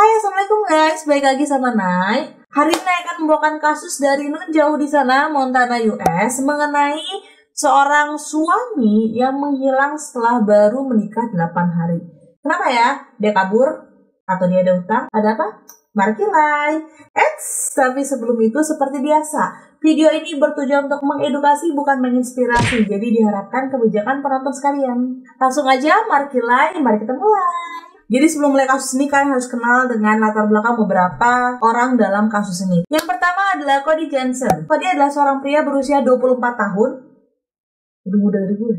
Hai, assalamualaikum guys, balik lagi sama Nay. Hari ini Nay akan membawakan kasus dari non jauh di sana, Montana, US, mengenai seorang suami yang menghilang setelah baru menikah 8 hari. Kenapa ya? Dia kabur? Atau dia ada utang? Ada apa? Markilai. Tapi sebelum itu seperti biasa, video ini bertujuan untuk mengedukasi bukan menginspirasi. Jadi diharapkan kebijakan penonton sekalian. Langsung aja Markilai, mari kita mulai. Jadi sebelum mulai kasus ini kalian harus kenal dengan latar belakang beberapa orang dalam kasus ini. Yang pertama adalah Cody Jensen. Cody adalah seorang pria berusia 24 tahun. Lebih muda dari gue.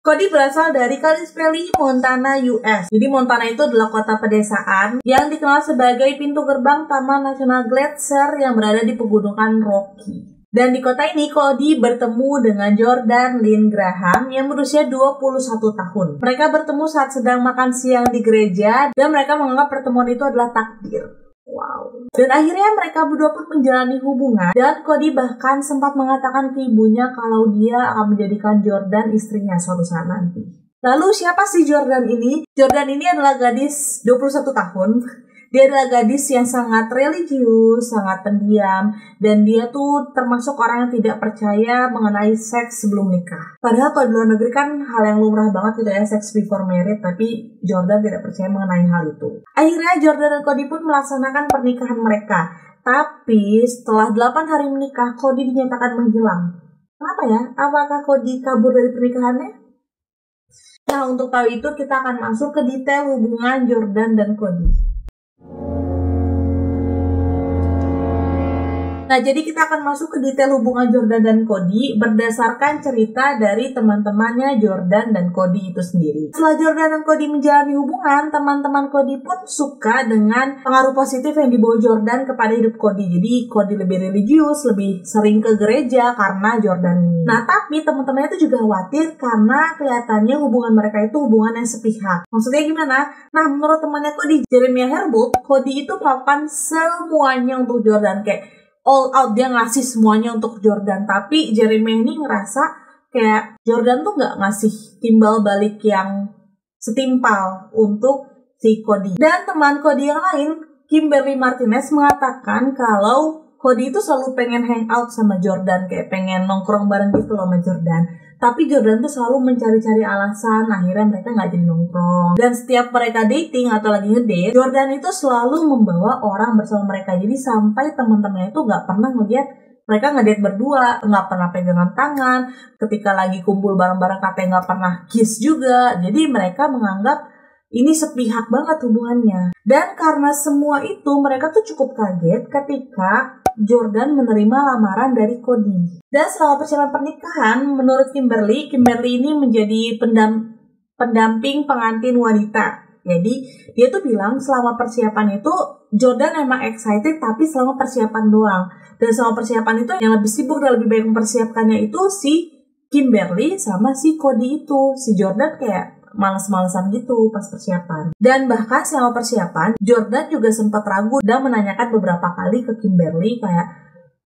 Cody berasal dari Kalispell, Montana, US. Jadi Montana itu adalah kota pedesaan yang dikenal sebagai pintu gerbang Taman Nasional Glacier yang berada di pegunungan Rocky. Dan di kota ini Cody bertemu dengan Jordan Lynn Graham yang berusia 21 tahun. Mereka bertemu saat sedang makan siang di gereja dan mereka menganggap pertemuan itu adalah takdir. Wow. Dan akhirnya mereka berdua pun menjalani hubungan dan Cody bahkan sempat mengatakan ke ibunya kalau dia akan menjadikan Jordan istrinya suatu saat nanti. Lalu siapa sih Jordan ini? Jordan ini adalah gadis 21 tahun. Dia adalah gadis yang sangat religius, sangat pendiam, dan dia tuh termasuk orang yang tidak percaya mengenai seks sebelum nikah. Padahal kalau di luar negeri kan hal yang lumrah banget gitu ya, seks before married, tapi Jordan tidak percaya mengenai hal itu. Akhirnya Jordan dan Cody pun melaksanakan pernikahan mereka. Tapi setelah 8 hari menikah, Cody dinyatakan menghilang. Kenapa ya? Apakah Cody kabur dari pernikahannya? Nah, untuk tahu itu kita akan masuk ke detail hubungan Jordan dan Cody. Nah, jadi kita akan masuk ke detail hubungan Jordan dan Cody berdasarkan cerita dari teman-temannya Jordan dan Cody itu sendiri. Setelah Jordan dan Cody menjalani hubungan, teman-teman Cody pun suka dengan pengaruh positif yang dibawa Jordan kepada hidup Cody. Jadi Cody lebih religius, lebih sering ke gereja karena Jordan ini. Nah, tapi teman-temannya itu juga khawatir karena kelihatannya hubungan mereka itu hubungan yang sepihak. Maksudnya gimana? Nah, menurut temannya Cody, Jeremiah Herbold, Cody itu melakukan semuanya untuk Jordan, kayak all out, dia ngasih semuanya untuk Jordan. Tapi Jeremy ini ngerasa kayak Jordan tuh gak ngasih timbal balik yang setimpal untuk si Cody. Dan teman Cody yang lain, Kimberly Martinez, mengatakan kalau Cody itu selalu pengen hangout sama Jordan, kayak pengen nongkrong bareng gitu loh sama Jordan. Tapi Jordan tuh selalu mencari-cari alasan, akhirnya mereka gak jadi nongkrong. Dan setiap mereka dating atau lagi ngedate, Jordan itu selalu membawa orang bersama mereka. Jadi sampai teman-temannya itu gak pernah ngeliat mereka ngedate berdua, gak pernah pegangan tangan. Ketika lagi kumpul bareng-bareng katanya gak pernah kiss juga. Jadi mereka menganggap ini sepihak banget hubungannya. Dan karena semua itu mereka tuh cukup kaget ketika Jordan menerima lamaran dari Cody. Dan selama persiapan pernikahan, menurut Kimberly ini menjadi pendamping pengantin wanita. Jadi dia tuh bilang selama persiapan itu Jordan emang excited tapi selama persiapan doang. Dan selama persiapan itu yang lebih sibuk dan lebih baik mempersiapkannya itu si Kimberly sama si Cody itu. Si Jordan kayak males-malesan gitu pas persiapan. Dan bahkan selama persiapan, Jordan juga sempat ragu dan menanyakan beberapa kali ke Kimberly kayak,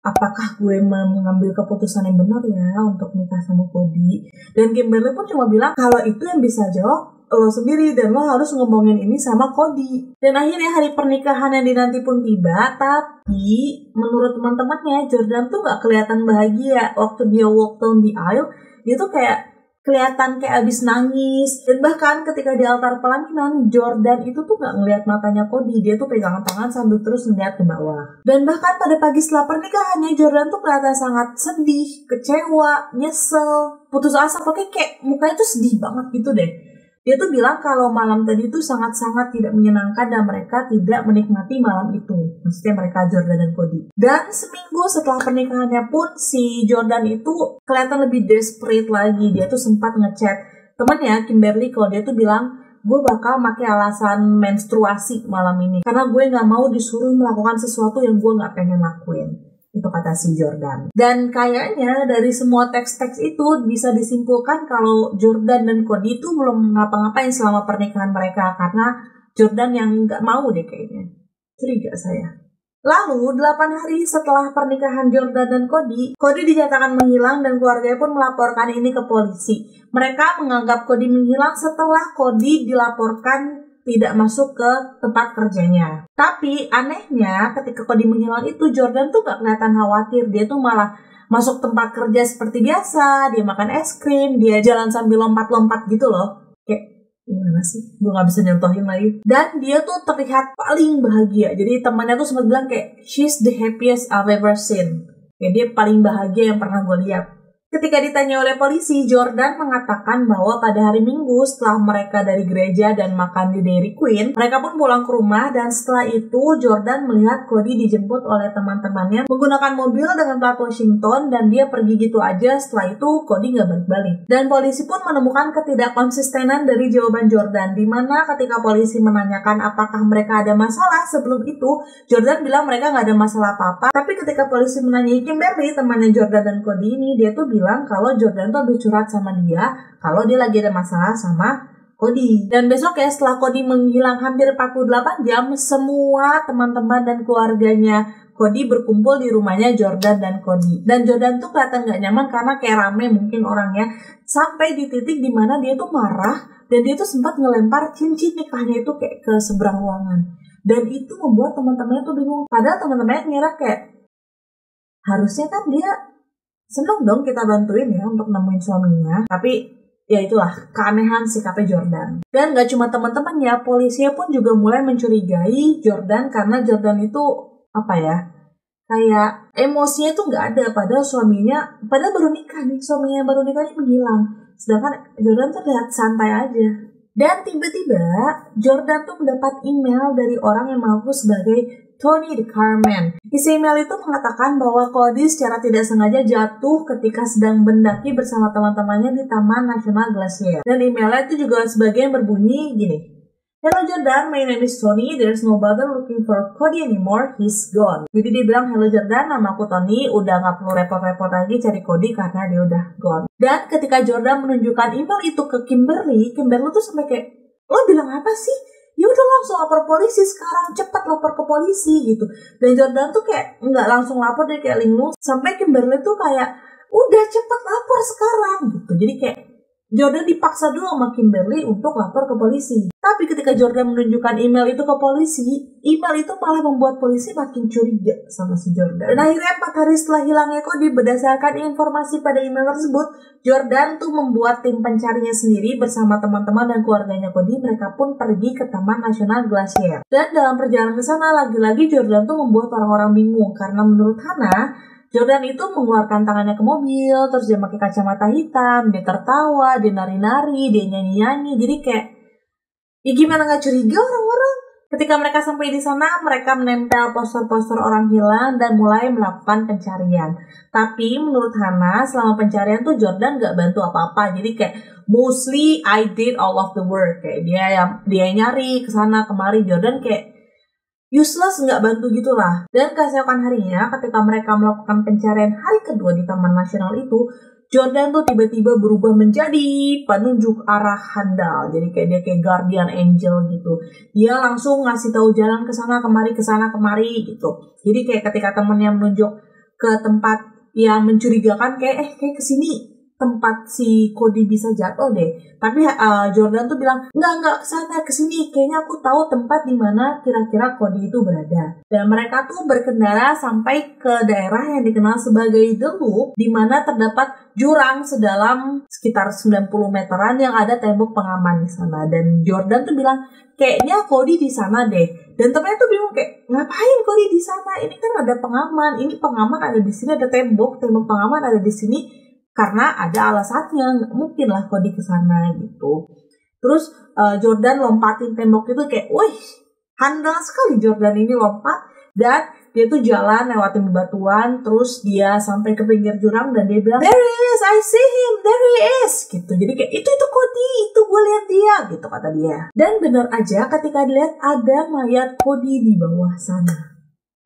apakah gue mengambil keputusan yang benar ya untuk nikah sama Cody? Dan Kimberly pun cuma bilang, kalau itu yang bisa jawab lo sendiri dan lo harus ngomongin ini sama Cody. Dan akhirnya hari pernikahan yang dinanti pun tiba, tapi menurut teman-temannya Jordan tuh gak kelihatan bahagia. Waktu dia walk down the aisle, dia tuh kayak kelihatan kayak abis nangis. Dan bahkan ketika di altar pelaminan, Jordan itu tuh gak ngeliat matanya Cody. Dia tuh pegangan tangan sambil terus ngeliat ke bawah. Dan bahkan pada pagi setelah pernikahannya, Jordan tuh kelihatan sangat sedih, kecewa, nyesel, putus asa. Pokoknya kayak mukanya tuh sedih banget gitu deh. Dia tuh bilang kalau malam tadi tuh sangat-sangat tidak menyenangkan dan mereka tidak menikmati malam itu. Maksudnya mereka Jordan dan Cody. Dan seminggu setelah pernikahannya pun si Jordan itu kelihatan lebih desperate lagi. Dia tuh sempat ngechat temannya Kimberly kalau dia tuh bilang, gue bakal pakai alasan menstruasi malam ini karena gue gak mau disuruh melakukan sesuatu yang gue gak pengen lakuin. Itu kata si Jordan. Dan kayaknya dari semua teks-teks itu bisa disimpulkan kalau Jordan dan Cody itu belum ngapa-ngapain selama pernikahan mereka. Karena Jordan yang gak mau deh kayaknya. Curiga saya. Lalu 8 hari setelah pernikahan Jordan dan Cody dinyatakan menghilang dan keluarganya pun melaporkan ini ke polisi. Mereka menganggap Cody menghilang setelah Cody dilaporkan tidak masuk ke tempat kerjanya. Tapi anehnya ketika Cody menghilang itu, Jordan tuh gak kelihatan khawatir. Dia tuh malah masuk tempat kerja seperti biasa, dia makan es krim, dia jalan sambil lompat-lompat gitu loh. Kayak gimana sih? Gue gak bisa nyontohin lagi. Dan dia tuh terlihat paling bahagia. Jadi temannya tuh sempat bilang kayak, she's the happiest I've ever seen. Kayak dia paling bahagia yang pernah gue lihat. Ketika ditanya oleh polisi, Jordan mengatakan bahwa pada hari Minggu setelah mereka dari gereja dan makan di Dairy Queen, mereka pun pulang ke rumah dan setelah itu Jordan melihat Cody dijemput oleh teman-temannya menggunakan mobil dengan plat Washington dan dia pergi gitu aja. Setelah itu Cody nggak balik-balik. Dan polisi pun menemukan ketidakkonsistenan dari jawaban Jordan, di mana ketika polisi menanyakan apakah mereka ada masalah sebelum itu, Jordan bilang mereka nggak ada masalah apa-apa. Tapi ketika polisi menanyai Kimberly, temannya Jordan dan Cody ini, dia tuh bilang kalau Jordan tuh habis curhat sama dia kalau dia lagi ada masalah sama Cody. Dan besok ya setelah Cody menghilang hampir 48 jam, semua teman-teman dan keluarganya Cody berkumpul di rumahnya Jordan dan Cody. Dan Jordan tuh kelihatan gak nyaman karena kayak rame mungkin orangnya, sampai di titik dimana dia tuh marah dan dia tuh sempat ngelempar cincin nikahnya itu kayak ke seberang ruangan. Dan itu membuat teman-temannya tuh bingung. Padahal teman-temannya ngira kayak harusnya kan dia seneng dong kita bantuin ya untuk nemuin suaminya. Tapi ya itulah keanehan sikapnya Jordan. Dan gak cuma teman-temannya, polisinya pun juga mulai mencurigai Jordan karena Jordan itu apa ya, kayak emosinya tuh gak ada. Padahal baru nikah nih, suaminya baru nikah nih menghilang. Sedangkan Jordan tuh lihat santai aja. Dan tiba-tiba Jordan tuh mendapat email dari orang yang mengaku sebagai Tony the Carman. Isi email itu mengatakan bahwa Cody secara tidak sengaja jatuh ketika sedang mendaki bersama teman-temannya di Taman Nasional Glacier. Dan emailnya itu juga sebagian berbunyi gini. Hello Jordan, my name is Tony. There's no bother looking for Cody anymore. He's gone. Jadi dia bilang, hello Jordan, nama aku Tony. Udah gak perlu repot-repot lagi cari Cody karena dia udah gone. Dan ketika Jordan menunjukkan email itu ke Kimberly tuh sampai kayak, lo bilang apa sih? Ya udah langsung lapor polisi sekarang, cepat lapor ke polisi gitu. Dan Jordan tuh kayak nggak langsung lapor, dia kayak linglung. Sampai Kimberly tuh kayak udah cepet lapor sekarang gitu. Jadi kayak Jordan dipaksa dulu sama Kimberly untuk lapor ke polisi. Tapi ketika Jordan menunjukkan email itu ke polisi, email itu malah membuat polisi makin curiga sama si Jordan. Dan akhirnya 4 hari setelah hilangnya Cody, berdasarkan informasi pada email tersebut, Jordan tuh membuat tim pencarinya sendiri bersama teman-teman dan keluarganya Cody. Mereka pun pergi ke Taman Nasional Glacier. Dan dalam perjalanan ke sana, lagi-lagi Jordan tuh membuat orang-orang bingung karena menurut Hannah, Jordan itu mengeluarkan tangannya ke mobil, terus dia pakai kacamata hitam, dia tertawa, dia nari-nari, dia nyanyi-nyanyi. Jadi kayak, ya gimana gak curiga orang-orang? Ketika mereka sampai di sana, mereka menempel poster-poster orang hilang dan mulai melakukan pencarian. Tapi menurut Hannah, selama pencarian tuh Jordan gak bantu apa-apa. Jadi kayak, mostly I did all of the work. Kayak dia nyari kesana kemari, Jordan kayak useless, nggak bantu gitulah. Dan keesokan harinya ketika mereka melakukan pencarian hari kedua di Taman Nasional itu, Jordan tuh tiba-tiba berubah menjadi penunjuk arah handal. Jadi kayak dia kayak guardian angel gitu. Dia langsung ngasih tahu jalan ke sana kemari gitu. Jadi kayak ketika temennya menunjuk ke tempat yang mencurigakan, kayak kesini tempat si Cody bisa jatuh deh. Tapi Jordan tuh bilang, enggak kesana, kesini. Kayaknya aku tahu tempat di mana kira-kira Cody itu berada. Dan mereka tuh berkendara sampai ke daerah yang dikenal sebagai The Loop, di mana terdapat jurang sedalam sekitar 90 meteran yang ada tembok pengaman di sana. Dan Jordan tuh bilang, kayaknya Cody di sana deh. Dan temennya tuh bingung kayak, ngapain Cody di sana? Ini kan ada pengaman. Ini pengaman ada di sini, ada tembok pengaman ada di sini. Karena ada alasannya, nggak mungkin lah Cody kesana gitu. Terus Jordan lompatin tembok itu kayak, wih, handal sekali Jordan ini lompat. Dan dia tuh jalan lewatin bebatuan, terus dia sampai ke pinggir jurang dan dia bilang, there he is, I see him, there he is. Gitu, jadi kayak, itu Cody, itu gue lihat dia, gitu kata dia. Dan benar aja ketika dilihat ada mayat Cody di bawah sana.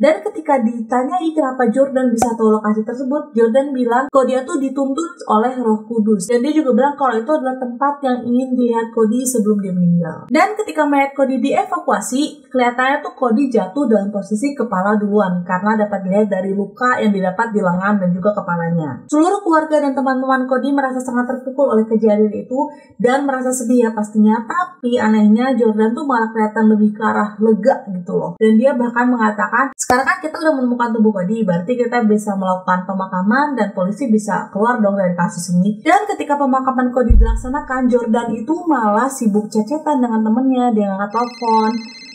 Dan ketika ditanyai kenapa Jordan bisa tahu lokasi tersebut, Jordan bilang kalau dia tuh dituntun oleh Roh Kudus. Dan dia juga bilang kalau itu adalah tempat yang ingin dilihat Cody sebelum dia meninggal. Dan ketika mayat Cody dievakuasi, kelihatannya tuh Cody jatuh dalam posisi kepala duluan karena dapat dilihat dari luka yang didapat di lengan dan juga kepalanya. Seluruh keluarga dan teman-teman Cody merasa sangat terpukul oleh kejadian itu dan merasa sedih ya pastinya. Tapi anehnya Jordan tuh malah kelihatan lebih ke arah lega gitu loh. Dan dia bahkan mengatakan, sekarang kan kita udah menemukan tubuh Cody, berarti kita bisa melakukan pemakaman dan polisi bisa keluar dong dari kasus ini. Dan ketika pemakaman Cody dilaksanakan, Jordan itu malah sibuk cecetan dengan temennya, dia ngangkat telepon.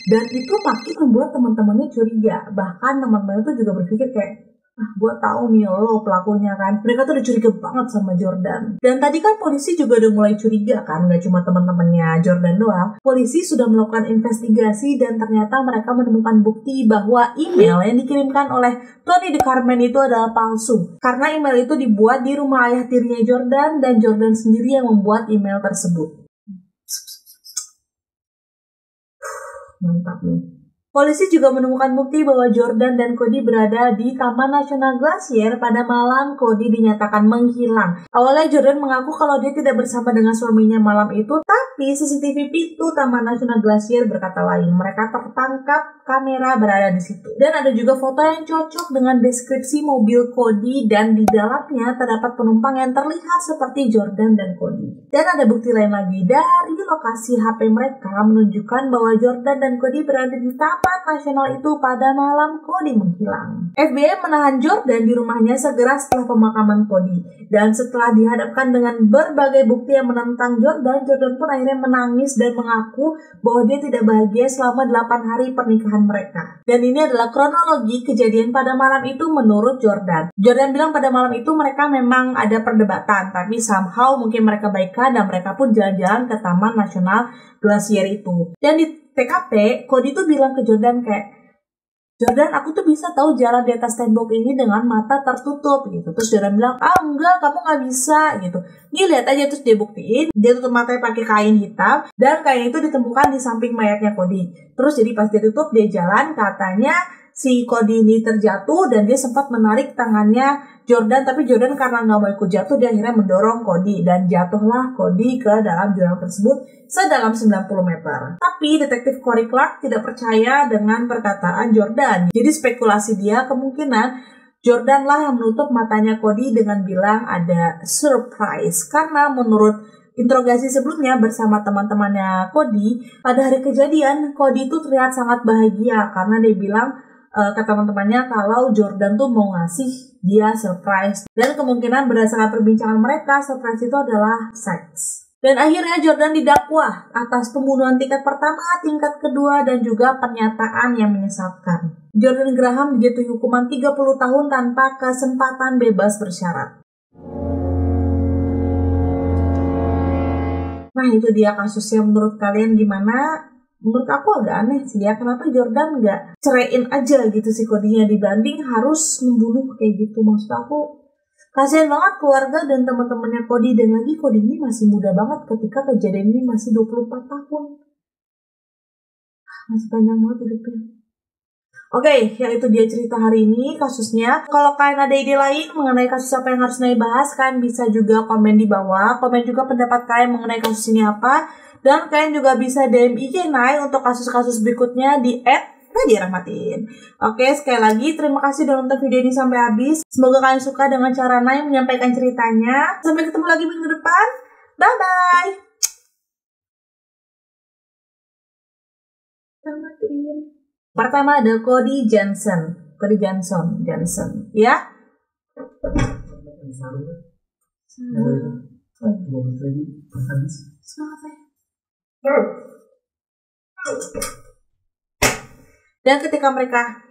Dan itu makin membuat teman-temannya curiga. Bahkan teman-temannya itu juga berpikir kayak, gue tahu nih lo pelakunya kan. Mereka tuh udah curiga banget sama Jordan. Dan tadi kan polisi juga udah mulai curiga kan, gak cuma teman-temannya Jordan doang. Polisi sudah melakukan investigasi dan ternyata mereka menemukan bukti bahwa email yang dikirimkan oleh Tony DeCarmen itu adalah palsu. Karena email itu dibuat di rumah ayah tirinya Jordan dan Jordan sendiri yang membuat email tersebut. Mantap nih. Polisi juga menemukan bukti bahwa Jordan dan Cody berada di Taman Nasional Glacier pada malam Cody dinyatakan menghilang. Awalnya Jordan mengaku kalau dia tidak bersama dengan suaminya malam itu, tapi CCTV pintu Taman Nasional Glacier berkata lain. Mereka tertangkap kamera berada di situ. Dan ada juga foto yang cocok dengan deskripsi mobil Cody dan di dalamnya terdapat penumpang yang terlihat seperti Jordan dan Cody. Dan ada bukti lain lagi dari lokasi HP mereka menunjukkan bahwa Jordan dan Cody berada di Taman Nasional itu pada malam Cody menghilang. FBI menahan Jordan di rumahnya segera setelah pemakaman Cody. Dan setelah dihadapkan dengan berbagai bukti yang menentang Jordan, Jordan pun akhirnya menangis dan mengaku bahwa dia tidak bahagia selama 8 hari pernikahan mereka. Dan ini adalah kronologi kejadian pada malam itu menurut Jordan. Jordan bilang pada malam itu mereka memang ada perdebatan, tapi somehow mungkin mereka baikan dan mereka pun jalan-jalan ke Taman Nasional Glacier itu. Dan di TKP, Cody tuh bilang ke Jordan kayak, Jordan, aku tuh bisa tahu jalan di atas tembok ini dengan mata tertutup gitu. Terus Jordan bilang, enggak, kamu nggak bisa gitu. Nih lihat aja, terus dia buktiin, dia tutup matanya pakai kain hitam dan kain itu ditemukan di samping mayatnya Cody. Terus jadi pas dia tutup, dia jalan, katanya si Cody ini terjatuh dan dia sempat menarik tangannya Jordan, tapi Jordan karena nggak mau ikut jatuh, dia akhirnya mendorong Cody dan jatuhlah Cody ke dalam jurang tersebut sedalam 90 meter. Tapi detektif Corey Clark tidak percaya dengan perkataan Jordan. Jadi spekulasi dia kemungkinan Jordan lah yang menutup matanya Cody dengan bilang ada surprise. Karena menurut interogasi sebelumnya bersama teman-temannya Cody, pada hari kejadian Cody itu terlihat sangat bahagia karena dia bilang ke teman-temannya kalau Jordan tuh mau ngasih dia surprise. Dan kemungkinan berdasarkan perbincangan mereka, surprise itu adalah seks. Dan akhirnya Jordan didakwa atas pembunuhan tingkat pertama, tingkat kedua, dan juga pernyataan yang menyesatkan. Jordan Graham dijatuhi hukuman 30 tahun tanpa kesempatan bebas bersyarat. Nah itu dia kasusnya, menurut kalian gimana? Menurut aku agak aneh sih ya, kenapa Jordan nggak ceraiin aja gitu si Cody-nya dibanding harus membunuh kayak gitu. Maksud aku kasihan banget keluarga dan teman-temannya Cody, dan lagi Cody ini masih muda banget ketika kejadian ini, masih 24 tahun. Masih panjang banget hidupnya. Oke, yang itu dia cerita hari ini kasusnya. Kalau kalian ada ide lain mengenai kasus apa yang harus Nai bahas, kalian bisa juga komen di bawah. Komen juga pendapat kalian mengenai kasus ini apa. Dan kalian juga bisa DM IG Nai untuk kasus-kasus berikutnya di @NadiaRahmatin. Oke, sekali lagi terima kasih udah nonton video ini sampai habis. Semoga kalian suka dengan cara Nai menyampaikan ceritanya. Sampai ketemu lagi minggu depan. Bye-bye. Rahmatin. Pertama ada Cody Johnson, ya. Dan ketika mereka